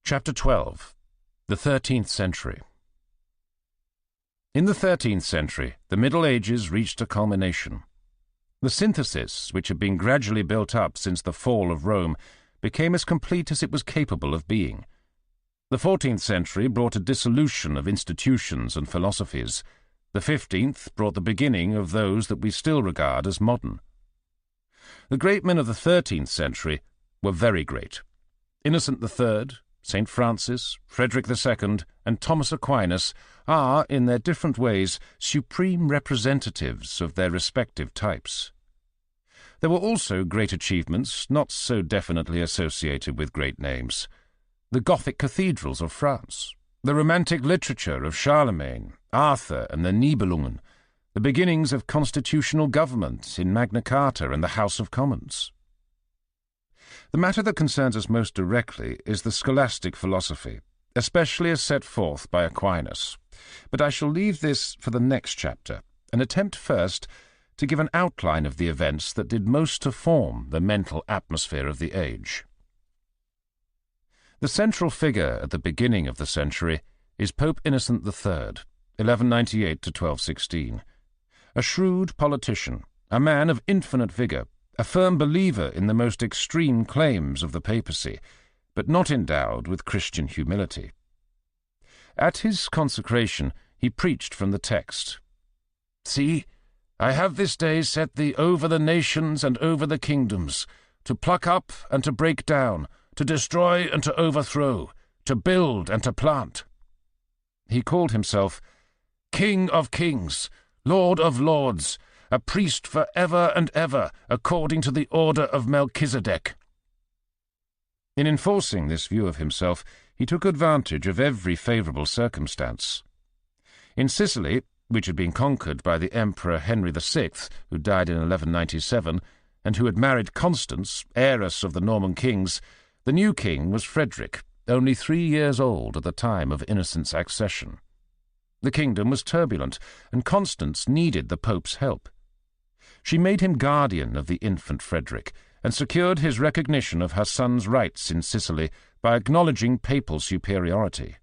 Chapter 12. The 13th Century. In the 13th century, the Middle Ages reached a culmination. The synthesis, which had been gradually built up since the fall of Rome, became as complete as it was capable of being. The 14th century brought a dissolution of institutions and philosophies. The 15th brought the beginning of those that we still regard as modern. The great men of the 13th century were very great. Innocent III, St. Francis, Frederick II, and Thomas Aquinas are, in their different ways, supreme representatives of their respective types. There were also great achievements not so definitely associated with great names. The Gothic cathedrals of France, the Romantic literature of Charlemagne, Arthur, and the Nibelungen, the beginnings of constitutional government in Magna Carta and the House of Commons. The matter that concerns us most directly is the scholastic philosophy, especially as set forth by Aquinas, but I shall leave this for the next chapter, and attempt first to give an outline of the events that did most to form the mental atmosphere of the age. The central figure at the beginning of the century is Pope Innocent III, 1198 to 1216, a shrewd politician, a man of infinite vigour, a firm believer in the most extreme claims of the papacy, but not endowed with Christian humility. At his consecration he preached from the text, "See, I have this day set thee over the nations and over the kingdoms, to pluck up and to break down, to destroy and to overthrow, to build and to plant." He called himself King of Kings, Lord of Lords, a priest for ever and ever, according to the order of Melchizedek. In enforcing this view of himself, he took advantage of every favourable circumstance. In Sicily, which had been conquered by the Emperor Henry VI, who died in 1197, and who had married Constance, heiress of the Norman kings, the new king was Frederick, only 3 years old at the time of Innocent's accession. The kingdom was turbulent, and Constance needed the Pope's help. She made him guardian of the infant Frederick, and secured his recognition of her son's rights in Sicily by acknowledging papal superiority.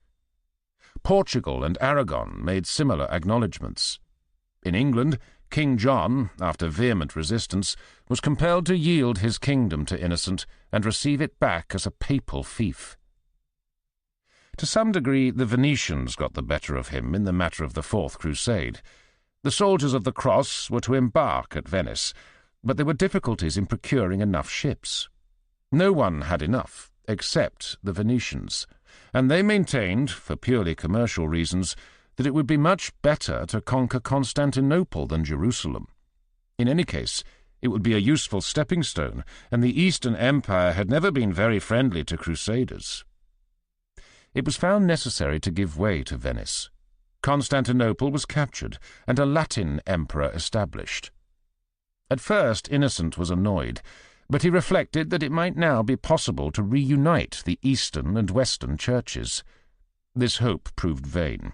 Portugal and Aragon made similar acknowledgments. In England, King John, after vehement resistance, was compelled to yield his kingdom to Innocent and receive it back as a papal fief. To some degree, the Venetians got the better of him in the matter of the Fourth Crusade. The soldiers of the Cross were to embark at Venice, but there were difficulties in procuring enough ships. No one had enough, except the Venetians, and they maintained, for purely commercial reasons, that it would be much better to conquer Constantinople than Jerusalem. In any case, it would be a useful stepping stone, and the Eastern Empire had never been very friendly to crusaders. It was found necessary to give way to Venice. Constantinople was captured, and a Latin emperor established. At first Innocent was annoyed, but he reflected that it might now be possible to reunite the Eastern and Western churches. This hope proved vain.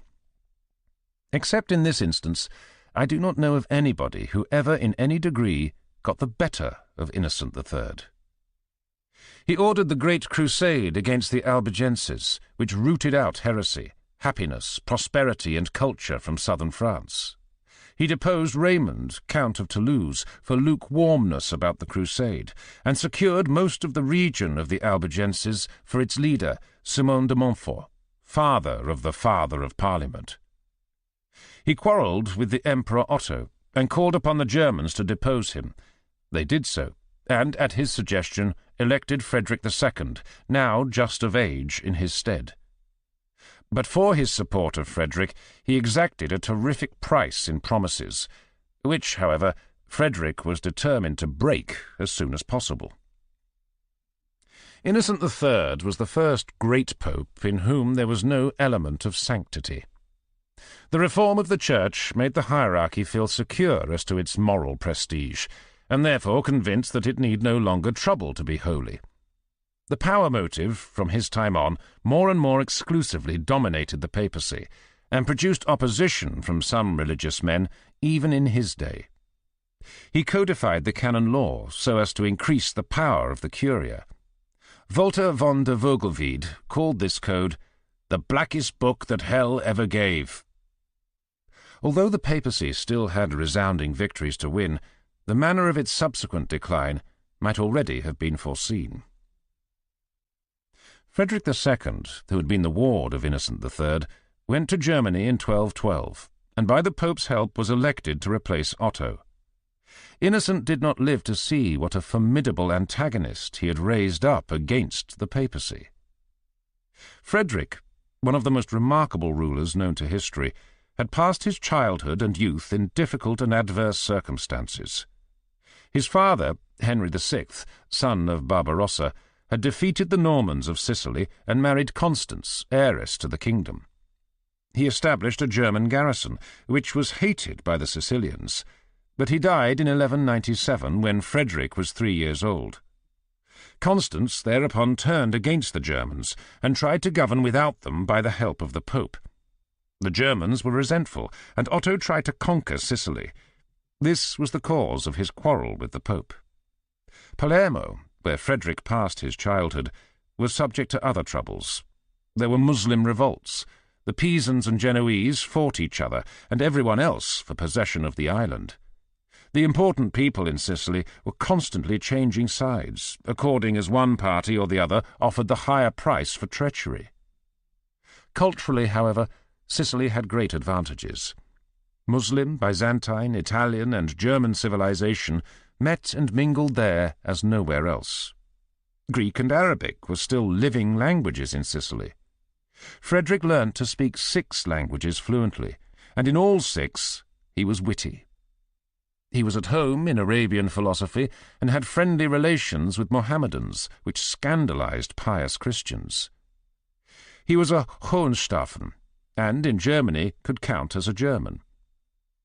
Except in this instance, I do not know of anybody who ever in any degree got the better of Innocent III. He ordered the Great Crusade against the Albigenses, which rooted out heresy, happiness, prosperity, and culture from southern France. He deposed Raymond, Count of Toulouse, for lukewarmness about the crusade, and secured most of the region of the Albigenses for its leader, Simon de Montfort, father of Parliament. He quarrelled with the Emperor Otto, and called upon the Germans to depose him. They did so, and, at his suggestion, elected Frederick II, now just of age, in his stead. But for his support of Frederick, he exacted a terrific price in promises, which, however, Frederick was determined to break as soon as possible. Innocent III was the first great pope in whom there was no element of sanctity. The reform of the Church made the hierarchy feel secure as to its moral prestige, and therefore convinced that it need no longer trouble to be holy. The power motive, from his time on, more and more exclusively dominated the papacy, and produced opposition from some religious men, even in his day. He codified the canon law so as to increase the power of the curia. Walter von der Vogelweide called this code the blackest book that hell ever gave. Although the papacy still had resounding victories to win, the manner of its subsequent decline might already have been foreseen. Frederick II, who had been the ward of Innocent III, went to Germany in 1212, and by the Pope's help was elected to replace Otto. Innocent did not live to see what a formidable antagonist he had raised up against the papacy. Frederick, one of the most remarkable rulers known to history, had passed his childhood and youth in difficult and adverse circumstances. His father, Henry VI, son of Barbarossa, had defeated the Normans of Sicily and married Constance, heiress to the kingdom. He established a German garrison, which was hated by the Sicilians, but he died in 1197 when Frederick was 3 years old. Constance thereupon turned against the Germans and tried to govern without them by the help of the Pope. The Germans were resentful, and Otto tried to conquer Sicily. This was the cause of his quarrel with the Pope. Palermo, where Frederick passed his childhood, was subject to other troubles. There were Muslim revolts. The Pisans and Genoese fought each other, and everyone else for possession of the island. The important people in Sicily were constantly changing sides, according as one party or the other offered the higher price for treachery. Culturally, however, Sicily had great advantages. Muslim, Byzantine, Italian, and German civilization met and mingled there as nowhere else. Greek and Arabic were still living languages in Sicily. Frederick learnt to speak 6 languages fluently, and in all 6 he was witty. He was at home in Arabian philosophy and had friendly relations with Mohammedans, which scandalized pious Christians. He was a Hohenstaufen, and in Germany could count as a German.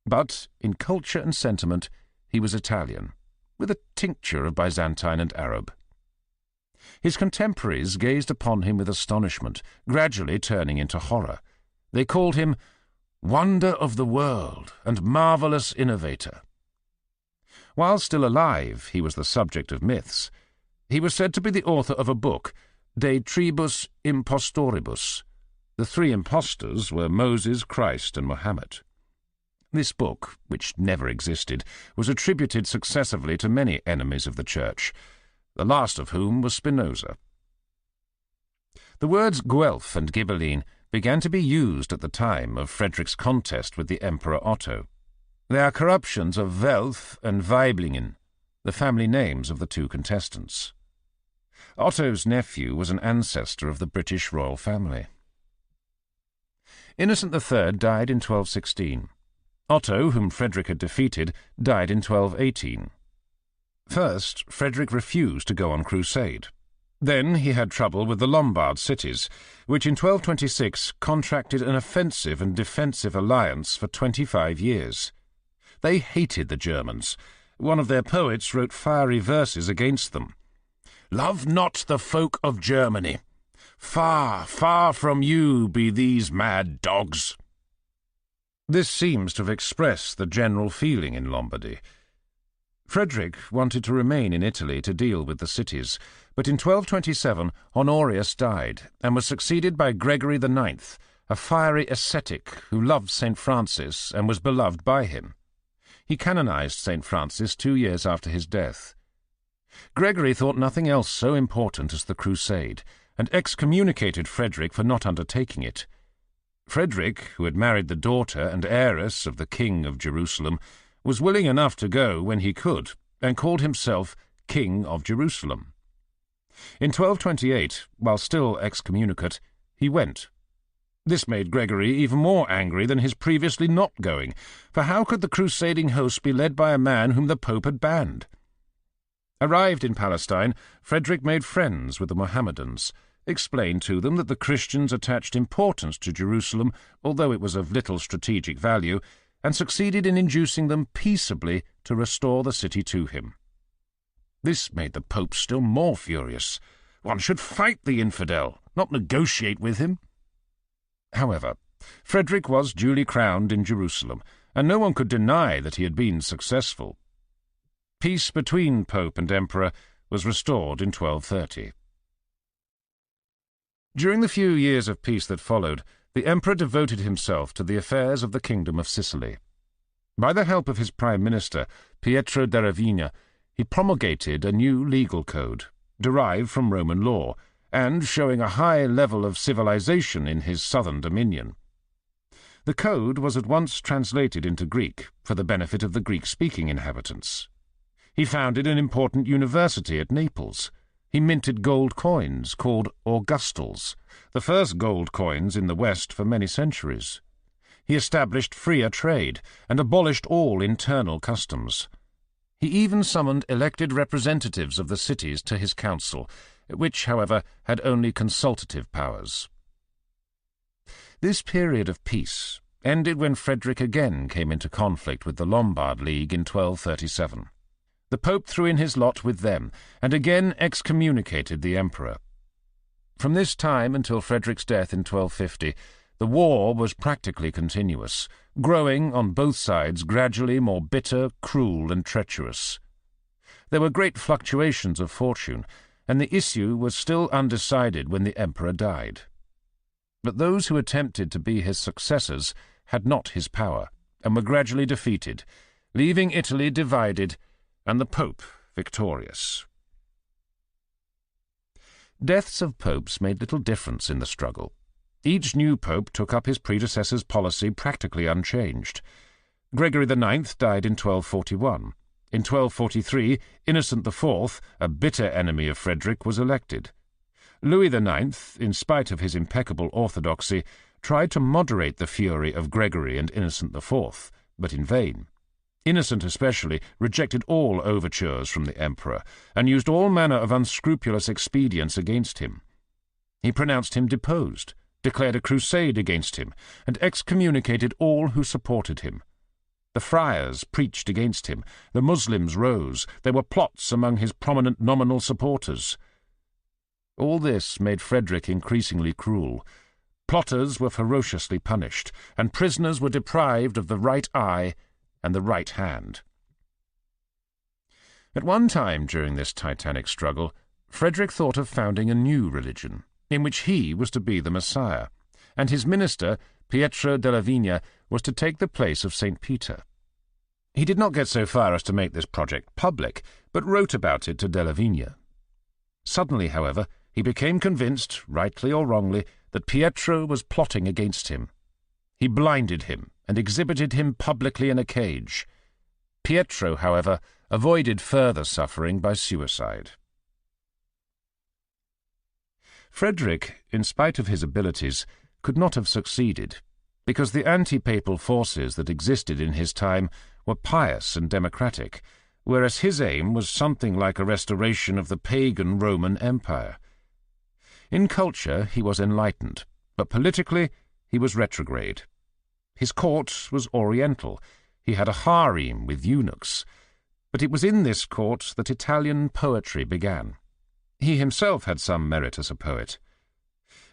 But in culture and sentiment he was Italian, with a tincture of Byzantine and Arab. His contemporaries gazed upon him with astonishment, gradually turning into horror. They called him wonder of the world and marvellous innovator. While still alive, he was the subject of myths. He was said to be the author of a book, De Tribus Impostoribus. The 3 impostors were Moses, Christ, and Mohammed. This book, which never existed, was attributed successively to many enemies of the Church, the last of whom was Spinoza. The words Guelph and Ghibelline began to be used at the time of Frederick's contest with the Emperor Otto. They are corruptions of Welf and Weiblingen, the family names of the 2 contestants. Otto's nephew was an ancestor of the British royal family. Innocent III died in 1216. Otto, whom Frederick had defeated, died in 1218. First, Frederick refused to go on crusade. Then he had trouble with the Lombard cities, which in 1226 contracted an offensive and defensive alliance for 25 years. They hated the Germans. One of their poets wrote fiery verses against them. "Love not the folk of Germany. Far, far from you be these mad dogs." This seems to have expressed the general feeling in Lombardy. Frederick wanted to remain in Italy to deal with the cities, but in 1227 Honorius died and was succeeded by Gregory IX, a fiery ascetic who loved St. Francis and was beloved by him. He canonized St. Francis 2 years after his death. Gregory thought nothing else so important as the crusade, and excommunicated Frederick for not undertaking it. Frederick, who had married the daughter and heiress of the King of Jerusalem, was willing enough to go when he could, and called himself King of Jerusalem. In 1228, while still excommunicate, he went. This made Gregory even more angry than his previously not going, for how could the crusading host be led by a man whom the Pope had banned? Arrived in Palestine, Frederick made friends with the Mohammedans, explained to them that the Christians attached importance to Jerusalem, although it was of little strategic value, and succeeded in inducing them peaceably to restore the city to him. This made the Pope still more furious. One should fight the infidel, not negotiate with him. However, Frederick was duly crowned in Jerusalem, and no one could deny that he had been successful. Peace between Pope and Emperor was restored in 1230. During the few years of peace that followed, the emperor devoted himself to the affairs of the Kingdom of Sicily. By the help of his prime minister, Pietro della Vigna, he promulgated a new legal code, derived from Roman law, and showing a high level of civilization in his southern dominion. The code was at once translated into Greek for the benefit of the Greek-speaking inhabitants. He founded an important university at Naples. He minted gold coins called Augustals, the first gold coins in the West for many centuries. He established freer trade and abolished all internal customs. He even summoned elected representatives of the cities to his council, which, however, had only consultative powers. This period of peace ended when Frederick again came into conflict with the Lombard League in 1237. The Pope threw in his lot with them, and again excommunicated the emperor. From this time until Frederick's death in 1250, the war was practically continuous, growing on both sides gradually more bitter, cruel, and treacherous. There were great fluctuations of fortune, and the issue was still undecided when the emperor died. But those who attempted to be his successors had not his power, and were gradually defeated, leaving Italy divided and the Pope victorious. Deaths of popes made little difference in the struggle. Each new pope took up his predecessor's policy practically unchanged. Gregory IX died in 1241. In 1243, Innocent IV, a bitter enemy of Frederick, was elected. Louis IX, in spite of his impeccable orthodoxy, tried to moderate the fury of Gregory and Innocent IV, but in vain. Innocent especially rejected all overtures from the emperor, and used all manner of unscrupulous expedients against him. He pronounced him deposed, declared a crusade against him, and excommunicated all who supported him. The friars preached against him, the Muslims rose, there were plots among his prominent nominal supporters. All this made Frederick increasingly cruel. Plotters were ferociously punished, and prisoners were deprived of the right eye and the right hand. At one time during this titanic struggle, Frederick thought of founding a new religion, in which he was to be the Messiah, and his minister, Pietro della Vigna, was to take the place of St. Peter. He did not get so far as to make this project public, but wrote about it to della Vigna. Suddenly, however, he became convinced, rightly or wrongly, that Pietro was plotting against him. He blinded him and exhibited him publicly in a cage. Pietro, however, avoided further suffering by suicide. Frederick, in spite of his abilities, could not have succeeded, because the anti-papal forces that existed in his time were pious and democratic, whereas his aim was something like a restoration of the pagan Roman Empire. In culture he was enlightened, but politically he was retrograde. His court was oriental. He had a harem with eunuchs. But it was in this court that Italian poetry began. He himself had some merit as a poet.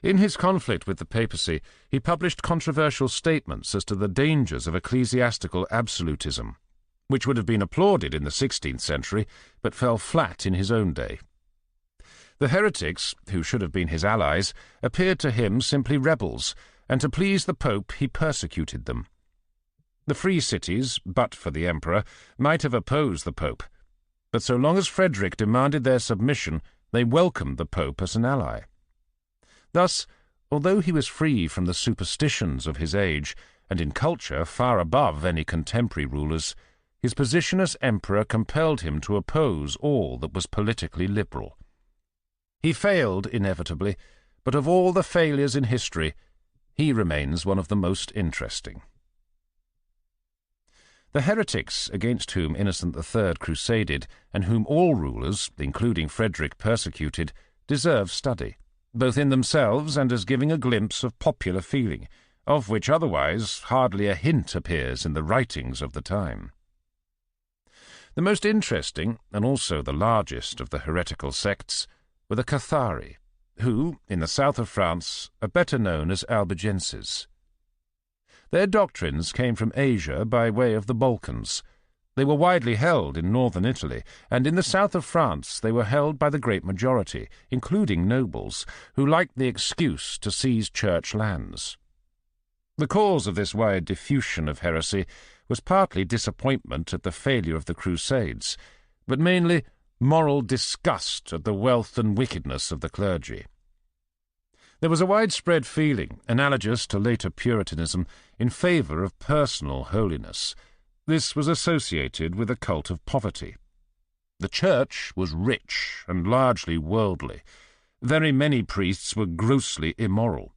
In his conflict with the papacy, he published controversial statements as to the dangers of ecclesiastical absolutism, which would have been applauded in the 16th century, but fell flat in his own day. The heretics, who should have been his allies, appeared to him simply rebels, and to please the Pope he persecuted them. The free cities, but for the emperor, might have opposed the Pope, but so long as Frederick demanded their submission, they welcomed the Pope as an ally. Thus, although he was free from the superstitions of his age, and in culture far above any contemporary rulers, his position as emperor compelled him to oppose all that was politically liberal. He failed inevitably, but of all the failures in history, he remains one of the most interesting. The heretics against whom Innocent III crusaded, and whom all rulers, including Frederick, persecuted, deserve study, both in themselves and as giving a glimpse of popular feeling, of which otherwise hardly a hint appears in the writings of the time. The most interesting, and also the largest of the heretical sects, were the Cathari, who, in the south of France, are better known as Albigenses. Their doctrines came from Asia by way of the Balkans. They were widely held in northern Italy, and in the south of France they were held by the great majority, including nobles, who liked the excuse to seize church lands. The cause of this wide diffusion of heresy was partly disappointment at the failure of the Crusades, but mainly moral disgust at the wealth and wickedness of the clergy. There was a widespread feeling, analogous to later Puritanism, in favour of personal holiness. This was associated with a cult of poverty. The Church was rich and largely worldly. Very many priests were grossly immoral.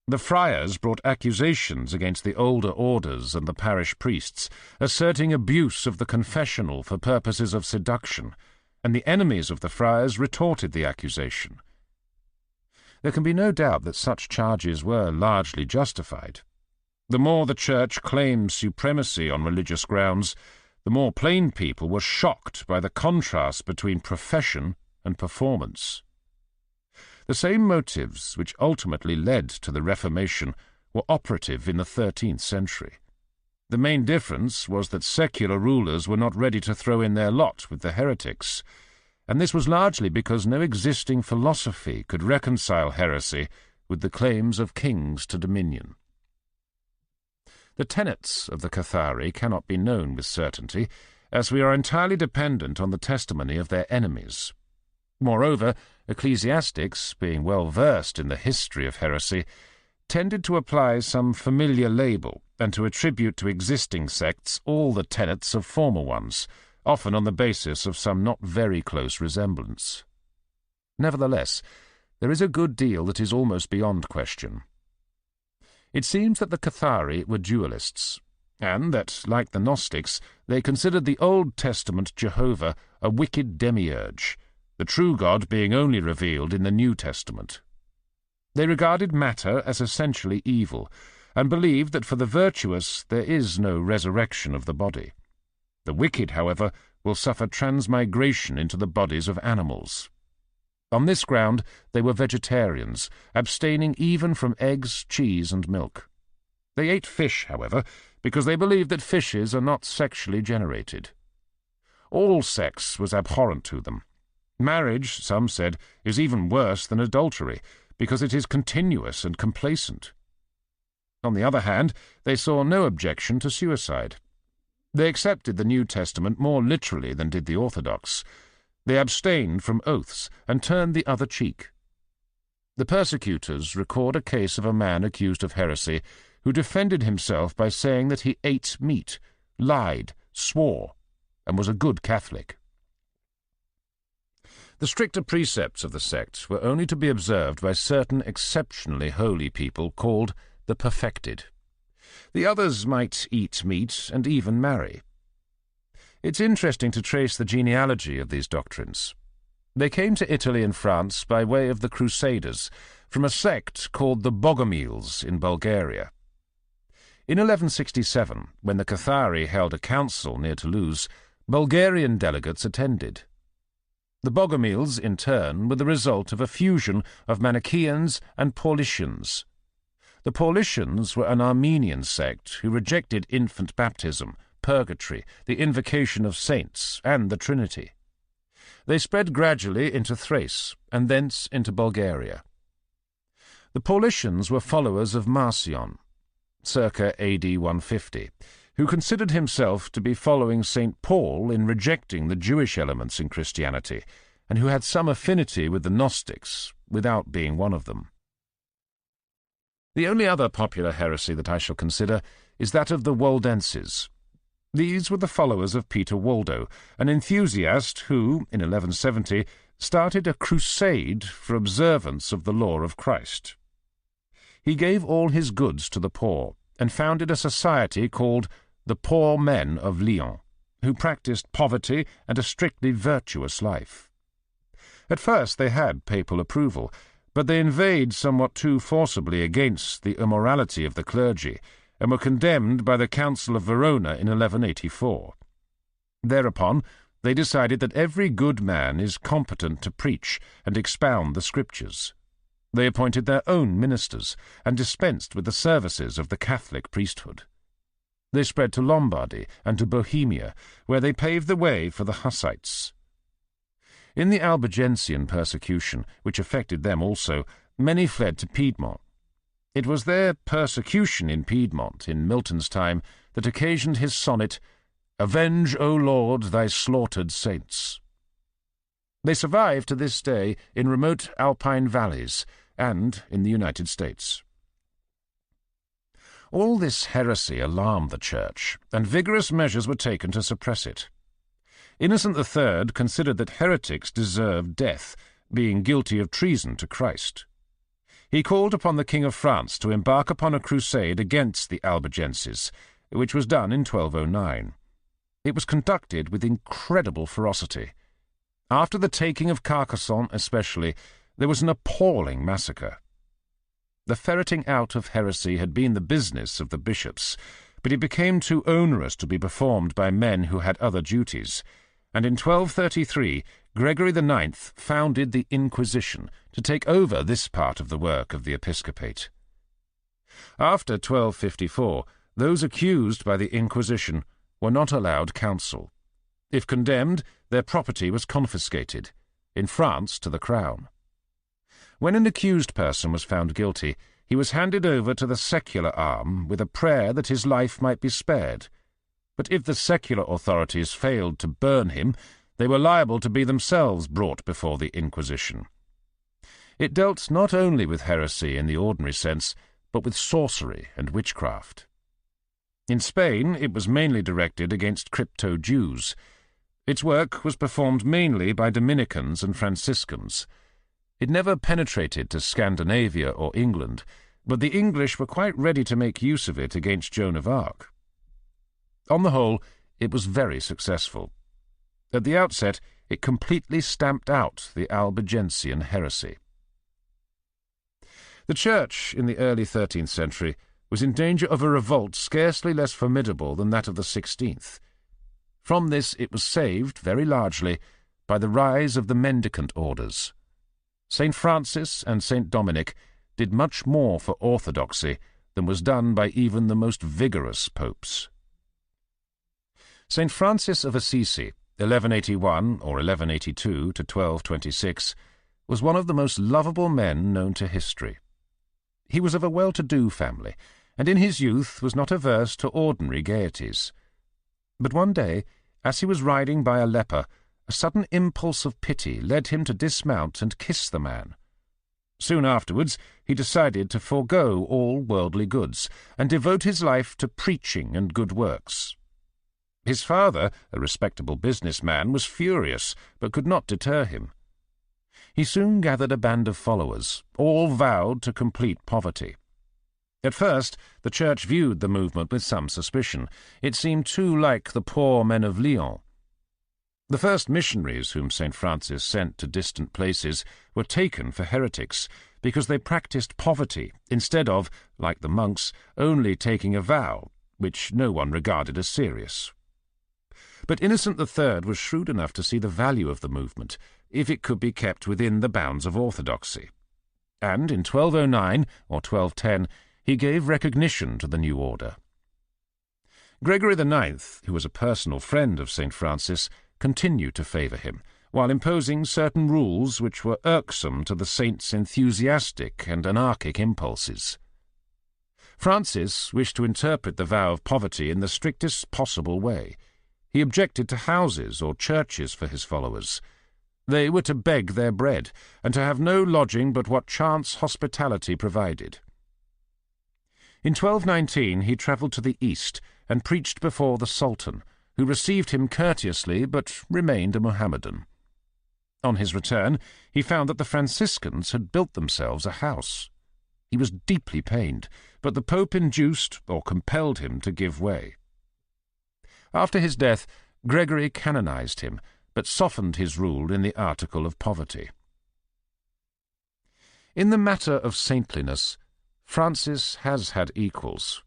The friars brought accusations against the older orders and the parish priests, asserting abuse of the confessional for purposes of seduction, and the enemies of the friars retorted the accusation. There can be no doubt that such charges were largely justified. The more the Church claimed supremacy on religious grounds, the more plain people were shocked by the contrast between profession and performance. The same motives which ultimately led to the Reformation were operative in the 13th century. The main difference was that secular rulers were not ready to throw in their lot with the heretics, and this was largely because no existing philosophy could reconcile heresy with the claims of kings to dominion. The tenets of the Cathari cannot be known with certainty, as we are entirely dependent on the testimony of their enemies. Moreover, ecclesiastics, being well versed in the history of heresy, tended to apply some familiar label and to attribute to existing sects all the tenets of former ones, often on the basis of some not very close resemblance. Nevertheless, there is a good deal that is almost beyond question. It seems that the Cathari were dualists, and that, like the Gnostics, they considered the Old Testament Jehovah a wicked demiurge, the true God being only revealed in the New Testament. They regarded matter as essentially evil, and believed that for the virtuous there is no resurrection of the body. The wicked, however, will suffer transmigration into the bodies of animals. On this ground they were vegetarians, abstaining even from eggs, cheese, and milk. They ate fish, however, because they believed that fishes are not sexually generated. All sex was abhorrent to them. Marriage, some said, is even worse than adultery, because it is continuous and complacent. On the other hand, they saw no objection to suicide. They accepted the New Testament more literally than did the Orthodox. They abstained from oaths and turned the other cheek. The persecutors record a case of a man accused of heresy who defended himself by saying that he ate meat, lied, swore, and was a good Catholic. The stricter precepts of the sect were only to be observed by certain exceptionally holy people called the perfected. The others might eat meat and even marry. It's interesting to trace the genealogy of these doctrines. They came to Italy and France by way of the Crusaders, from a sect called the Bogomils in Bulgaria. In 1167, when the Cathari held a council near Toulouse, Bulgarian delegates attended. The Bogomils, in turn, were the result of a fusion of Manichaeans and Paulicians. The Paulicians were an Armenian sect who rejected infant baptism, purgatory, the invocation of saints, and the Trinity. They spread gradually into Thrace, and thence into Bulgaria. The Paulicians were followers of Marcion, circa AD 150, who considered himself to be following St. Paul in rejecting the Jewish elements in Christianity, and who had some affinity with the Gnostics, without being one of them. The only other popular heresy that I shall consider is that of the Waldenses. These were the followers of Peter Waldo, an enthusiast who, in 1170, started a crusade for observance of the law of Christ. He gave all his goods to the poor, and founded a society called the Poor Men of Lyons, who practised poverty and a strictly virtuous life. At first they had papal approval, but they inveighed somewhat too forcibly against the immorality of the clergy, and were condemned by the Council of Verona in 1184. Thereupon they decided that every good man is competent to preach and expound the Scriptures. They appointed their own ministers, and dispensed with the services of the Catholic priesthood. They spread to Lombardy and to Bohemia, where they paved the way for the Hussites. In the Albigensian persecution, which affected them also, many fled to Piedmont. It was their persecution in Piedmont, in Milton's time, that occasioned his sonnet, "Avenge, O Lord, thy slaughtered saints." They survive to this day in remote alpine valleys and in the United States. All this heresy alarmed the Church, and vigorous measures were taken to suppress it. Innocent III considered that heretics deserved death, being guilty of treason to Christ. He called upon the King of France to embark upon a crusade against the Albigenses, which was done in 1209. It was conducted with incredible ferocity. After the taking of Carcassonne especially, there was an appalling massacre. The ferreting out of heresy had been the business of the bishops, but it became too onerous to be performed by men who had other duties, and in 1233 Gregory IX founded the Inquisition to take over this part of the work of the episcopate. After 1254, those accused by the Inquisition were not allowed counsel. If condemned, their property was confiscated, in France to the crown. When an accused person was found guilty, he was handed over to the secular arm with a prayer that his life might be spared. But if the secular authorities failed to burn him, they were liable to be themselves brought before the Inquisition. It dealt not only with heresy in the ordinary sense, but with sorcery and witchcraft. In Spain, it was mainly directed against crypto-Jews. Its work was performed mainly by Dominicans and Franciscans. It never penetrated to Scandinavia or England, but the English were quite ready to make use of it against Joan of Arc. On the whole, it was very successful. At the outset, it completely stamped out the Albigensian heresy. The Church, in the early 13th century, was in danger of a revolt scarcely less formidable than that of the 16th. From this it was saved, very largely, by the rise of the mendicant orders. St. Francis and St. Dominic did much more for orthodoxy than was done by even the most vigorous popes. St. Francis of Assisi, 1181 or 1182 to 1226, was one of the most lovable men known to history. He was of a well-to-do family, and in his youth was not averse to ordinary gaieties. But one day, as he was riding by a leper, a sudden impulse of pity led him to dismount and kiss the man. Soon afterwards, he decided to forego all worldly goods and devote his life to preaching and good works. His father, a respectable businessman, was furious, but could not deter him. He soon gathered a band of followers, all vowed to complete poverty. At first, the Church viewed the movement with some suspicion. It seemed too like the poor men of Lyons. The first missionaries whom St. Francis sent to distant places were taken for heretics because they practiced poverty instead of, like the monks, only taking a vow, which no one regarded as serious. But Innocent III was shrewd enough to see the value of the movement, if it could be kept within the bounds of orthodoxy. And in 1209 or 1210 he gave recognition to the new order. Gregory IX, who was a personal friend of St. Francis, continued to favour him, while imposing certain rules which were irksome to the saint's enthusiastic and anarchic impulses. Francis wished to interpret the vow of poverty in the strictest possible way. He objected to houses or churches for his followers. They were to beg their bread, and to have no lodging but what chance hospitality provided. In 1219 he travelled to the east and preached before the Sultan, who received him courteously but remained a Mohammedan. On his return, he found that the Franciscans had built themselves a house. He was deeply pained, but the Pope induced or compelled him to give way. After his death, Gregory canonized him, but softened his rule in the article of poverty. In the matter of saintliness, Francis has had equals.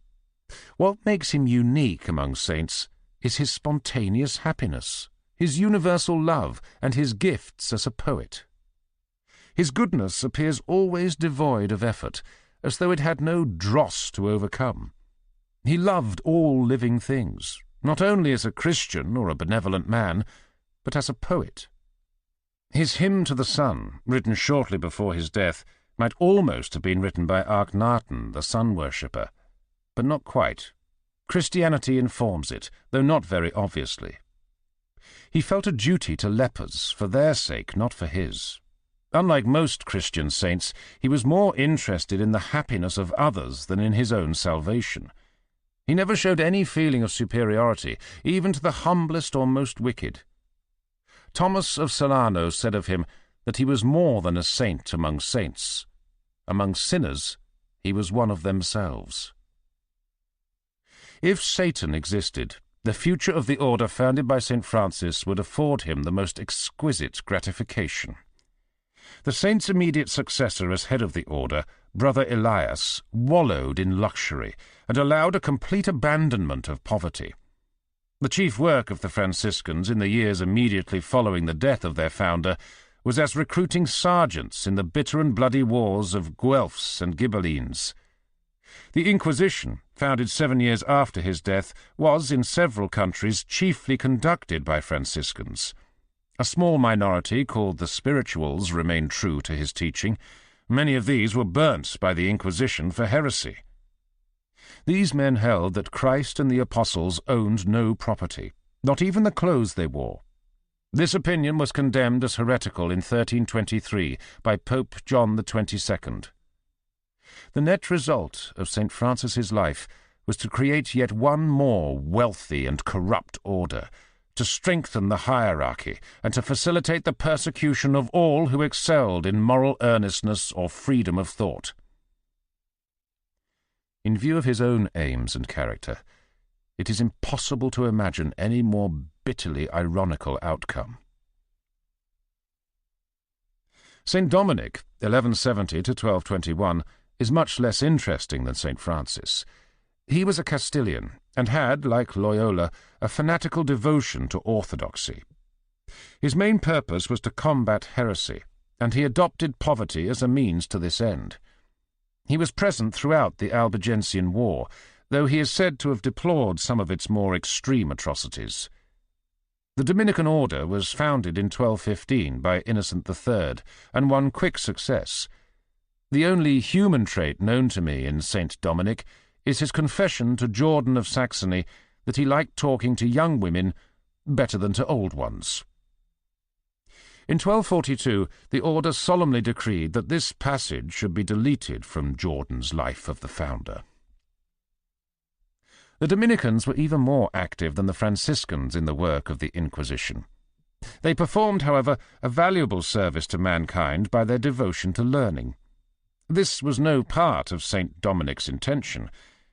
What makes him unique among saints is his spontaneous happiness, his universal love, and his gifts as a poet. His goodness appears always devoid of effort, as though it had no dross to overcome. He loved all living things, not only as a Christian or a benevolent man, but as a poet. His Hymn to the Sun, written shortly before his death, might almost have been written by Akhenaten, the sun-worshipper, but not quite. Christianity informs it, though not very obviously. He felt a duty to lepers, for their sake, not for his. Unlike most Christian saints, he was more interested in the happiness of others than in his own salvation. He never showed any feeling of superiority, even to the humblest or most wicked. Thomas of Salerno said of him that he was more than a saint among saints. Among sinners, he was one of themselves. If Satan existed, the future of the order founded by St. Francis would afford him the most exquisite gratification. The saint's immediate successor as head of the order, Brother Elias, wallowed in luxury and allowed a complete abandonment of poverty. The chief work of the Franciscans in the years immediately following the death of their founder was as recruiting sergeants in the bitter and bloody wars of Guelphs and Ghibellines. The Inquisition, founded 7 years after his death, was, in several countries, chiefly conducted by Franciscans. A small minority, called the Spirituals, remained true to his teaching. Many of these were burnt by the Inquisition for heresy. These men held that Christ and the Apostles owned no property, not even the clothes they wore. This opinion was condemned as heretical in 1323 by Pope John XXII. The net result of St. Francis's life was to create yet one more wealthy and corrupt order, to strengthen the hierarchy, and to facilitate the persecution of all who excelled in moral earnestness or freedom of thought. In view of his own aims and character, it is impossible to imagine any more bitterly ironical outcome. St. Dominic, 1170 to 1221, is much less interesting than St. Francis. He was a Castilian, and had, like Loyola, a fanatical devotion to orthodoxy. His main purpose was to combat heresy, and he adopted poverty as a means to this end. He was present throughout the Albigensian War, though he is said to have deplored some of its more extreme atrocities. The Dominican order was founded in 1215 by Innocent III, and won quick success. The only human trait known to me in St. Dominic is his confession to Jordan of Saxony that he liked talking to young women better than to old ones. In 1242, the order solemnly decreed that this passage should be deleted from Jordan's life of the founder. The Dominicans were even more active than the Franciscans in the work of the Inquisition. They performed, however, a valuable service to mankind by their devotion to learning. This was no part of St. Dominic's intention.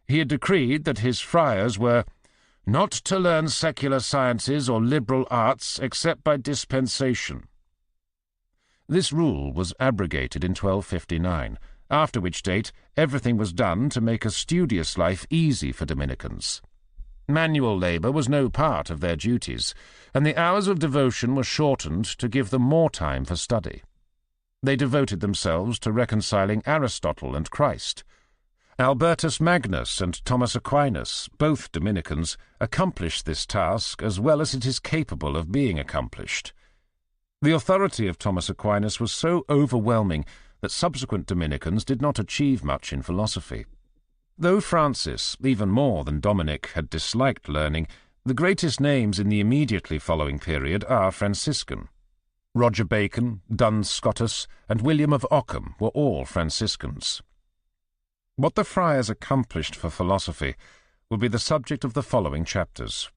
He had decreed that his friars were not to learn secular sciences or liberal arts except by dispensation. This rule was abrogated in 1259, after which date everything was done to make a studious life easy for Dominicans. Manual labour was no part of their duties, and the hours of devotion were shortened to give them more time for study. They devoted themselves to reconciling Aristotle and Christ. Albertus Magnus and Thomas Aquinas, both Dominicans, accomplished this task as well as it is capable of being accomplished. The authority of Thomas Aquinas was so overwhelming that subsequent Dominicans did not achieve much in philosophy. Though Francis, even more than Dominic, had disliked learning, the greatest names in the immediately following period are Franciscan. Roger Bacon, Duns Scotus, and William of Ockham were all Franciscans. What the friars accomplished for philosophy will be the subject of the following chapters.